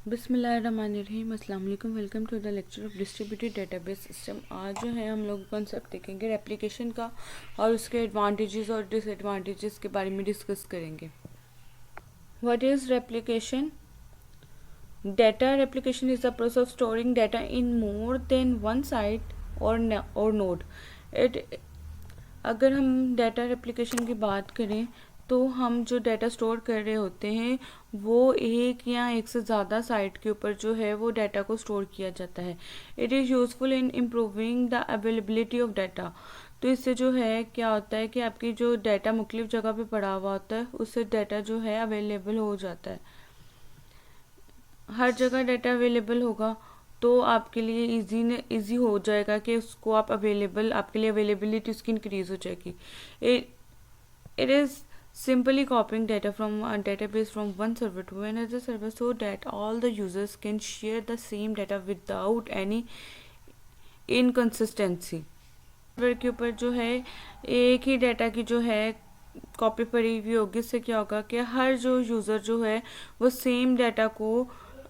बिस्मिल्लाहिर्रहमानिर्रहीम, अस्सलाम वालेकुम। Welcome to the lecture of distributed database system. आज जो है हम लोग कॉन्सेप्ट देखेंगे रेप्लिकेशन का और उसके एडवांटेजेस और डिसएडवांटेजेस के बारे में डिस्कस करेंगे। What is replication? Data replication is the process of storing data in more than one site और नोड। इट अगर हम डाटा रेप्लिकेशन की बात करें तो हम जो डाटा स्टोर कर रहे होते हैं वो एक या एक से ज़्यादा साइट के ऊपर जो है वो डाटा को स्टोर किया जाता है। It is useful in improving the availability of data. तो इससे जो है क्या होता है कि आपकी जो डाटा मुख्तलिफ जगह पे पड़ा हुआ होता है उससे डाटा जो है अवेलेबल हो जाता है। हर जगह डाटा अवेलेबल होगा तो आपके लिए इजी हो जाएगा कि उसको आप आपके लिए अवेलेबिलिटी उसकी इंक्रीज हो जाएगी। It is simply copying data from a database from one server to another server so that all the users can share the same data without any inconsistency। Server के ऊपर जो है एक ही डाटा की जो है कॉपी पड़ी हुई होगी, इससे क्या होगा कि हर जो यूज़र जो है वो सेम डाटा को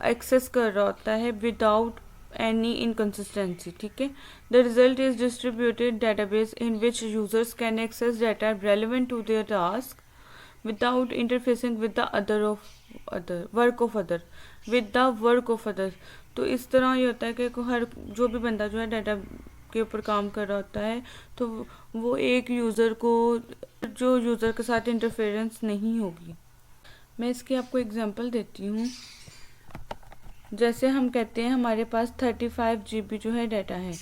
एक्सेस कर रहा होता है विदाउट any inconsistency। ठीक है। The result is distributed database in which users can access data relevant to their task without interfacing with the work of other। तो इस तरह ये होता है कि हर जो भी बंदा जो है डाटा के ऊपर काम कर रहा होता है तो वो एक यूज़र के साथ इंटरफेरेंस नहीं होगी। मैं इसकी आपको एग्जांपल देती हूँ। जैसे हम कहते हैं हमारे पास 35 GB जो है डाटा है।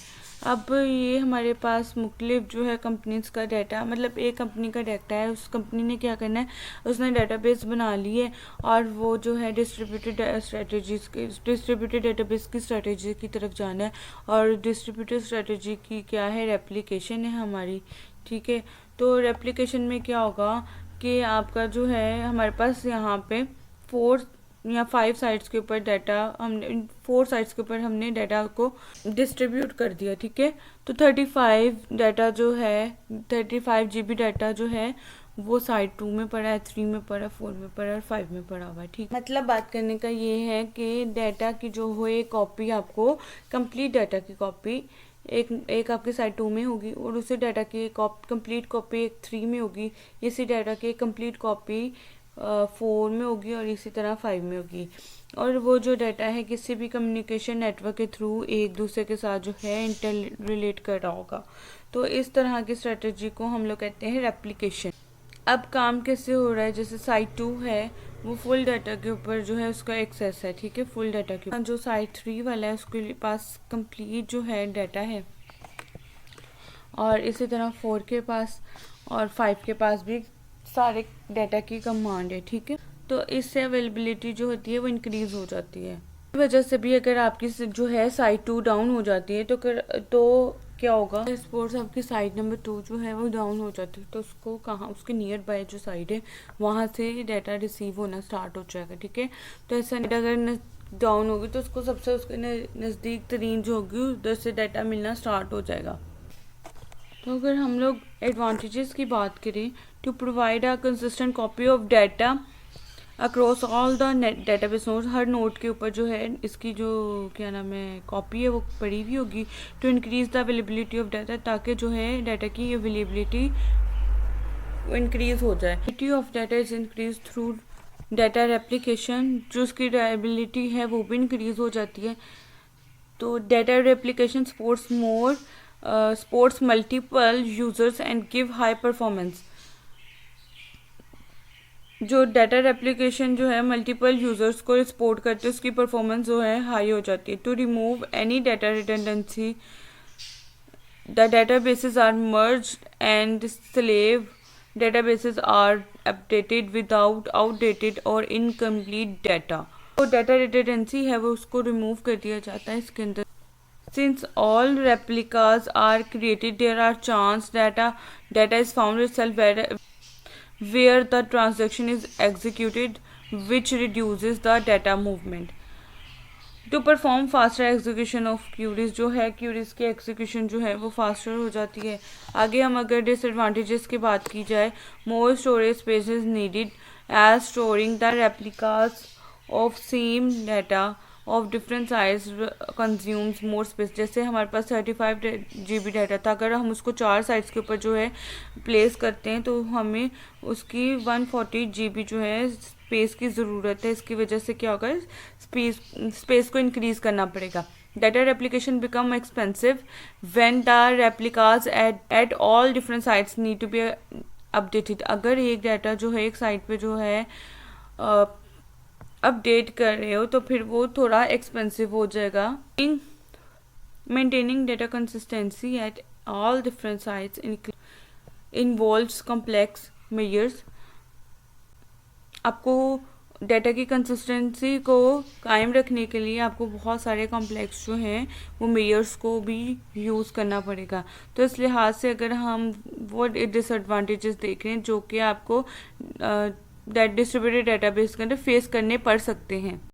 अब ये हमारे पास मुख्तलिफ जो है कंपनीज का डाटा, मतलब एक कंपनी का डाटा है, उस कंपनी ने क्या करना है, उसने डाटाबेस बना ली है और वो जो है डिस्ट्रीब्यूटेड डेटाबेस की स्ट्रेटजी की तरफ जाना है। और डिस्ट्रीब्यूटेड स्ट्रेटजी की क्या है, रेप्लिकेशन है हमारी। ठीक है। तो रेप्लिकेशन में क्या होगा कि आपका जो है हमारे पास यहाँ पे 4 या 5 साइट्स के ऊपर डाटा, हमने 4 साइट्स के ऊपर हमने डाटा को डिस्ट्रीब्यूट कर दिया। ठीक है। तो 35 GB डाटा जो है वो साइट 2 में पड़ा है, 3 में पड़ा है, 4 में पड़ा है और 5 में पड़ा हुआ है। ठीक, मतलब बात करने का ये है कि डाटा की जो हो एक कॉपी, आपको कंप्लीट डाटा की कॉपी एक आपकी साइट 2 में होगी और उसी डाटा की कंप्लीट कॉपी एक 3 में होगी, इसी डाटा की कंप्लीट कॉपी 4 में होगी और इसी तरह 5 में होगी। और वो जो डाटा है किसी भी कम्युनिकेशन नेटवर्क के थ्रू एक दूसरे के साथ जो है इंटर रिलेट कर रहा होगा। तो इस तरह की स्ट्रेटजी को हम लोग कहते हैं रेप्लिकेशन। अब काम कैसे हो रहा है, जैसे साइट 2 है वो फुल डाटा के ऊपर जो है उसका एक्सेस है। ठीक है। फुल डाटा के ऊपर जो साइट 3 वाला है उसके पास कंप्लीट जो है डाटा है और इसी तरह 4 के पास और 5 के पास भी सारे डाटा की कमांड है। ठीक है। तो इससे अवेलेबिलिटी जो होती है वो इंक्रीज हो जाती है। इस वजह से भी अगर आपकी जो है साइट 2 डाउन हो जाती है तो क्या होगा, सपोज आपकी साइट नंबर 2 जो है वो डाउन हो जाती है तो उसको कहाँ, उसके नियर बाय जो साइट है वहाँ से डाटा रिसीव होना स्टार्ट हो जाएगा। ठीक है। तो ऐसा अगर डाउन होगी तो उसको सबसे उसके नज़दीक तरीन जो होगी उधर से डाटा मिलना स्टार्ट हो जाएगा। तो अगर हम लोग एडवांटेजेस की बात करें, to provide a consistent copy of data across all the database nodes, हर नोड के ऊपर जो है इसकी जो क्या नाम है कॉपी है वो पड़ी हुई होगी। To increase the availability of data, ताकि जो है डाटा की अवेलेबिलिटी इंक्रीज हो जाए। Availability of data is increase through data replication, जो उसकी रिलायबिलिटी है वो भी इंक्रीज हो जाती है। तो data replication supports multiple users and give high performance। जो डाटा रेप्लिकेशन जो है मल्टीपल यूजर्स को सपोर्ट करते हैं, उसकी परफॉर्मेंस जो है हाई हो जाती है। To remove any data redundancy, the databases are merged and slave databases are updated without outdated और incomplete data। तो डाटा रिडंडेंसी है वो उसको रिमूव कर दिया जाता है इसके अंदर। Since all replicas are created, there are chance data is found itself where the transaction is executed, which reduces the data movement। To perform faster execution of queries, जो है queries की execution जो है वो faster हो जाती है। आगे हम अगर disadvantages की बात की जाए, more storage space is needed as storing the replicas of same data of different size consumes more space. जैसे हमारे पास 35 GB डाटा था, अगर हम उसको 4 साइट्स के ऊपर जो है प्लेस करते हैं तो हमें उसकी 140 GB जो है स्पेस की ज़रूरत है। इसकी वजह से क्या होगा, स्पेस को इंक्रीज़ करना पड़ेगा। Data replication become expensive when the replicas at all different sites need to be updated। अगर एक डाटा जो है एक साइट पे जो है अपडेट कर रहे हो तो फिर वो थोड़ा एक्सपेंसिव हो जाएगा। Maintaining data consistency at all different sites involves complex measures। आपको डाटा की कंसिस्टेंसी को कायम रखने के लिए आपको बहुत सारे कॉम्प्लेक्स जो हैं वो मेयर्स को भी यूज़ करना पड़ेगा। तो इस लिहाज से अगर हम वो डिसएडवांटेजेस देख रहे हैं जो कि आपको डिस्ट्रीब्यूटेड डाटाबेस के अंदर फेस करने पड़ सकते हैं।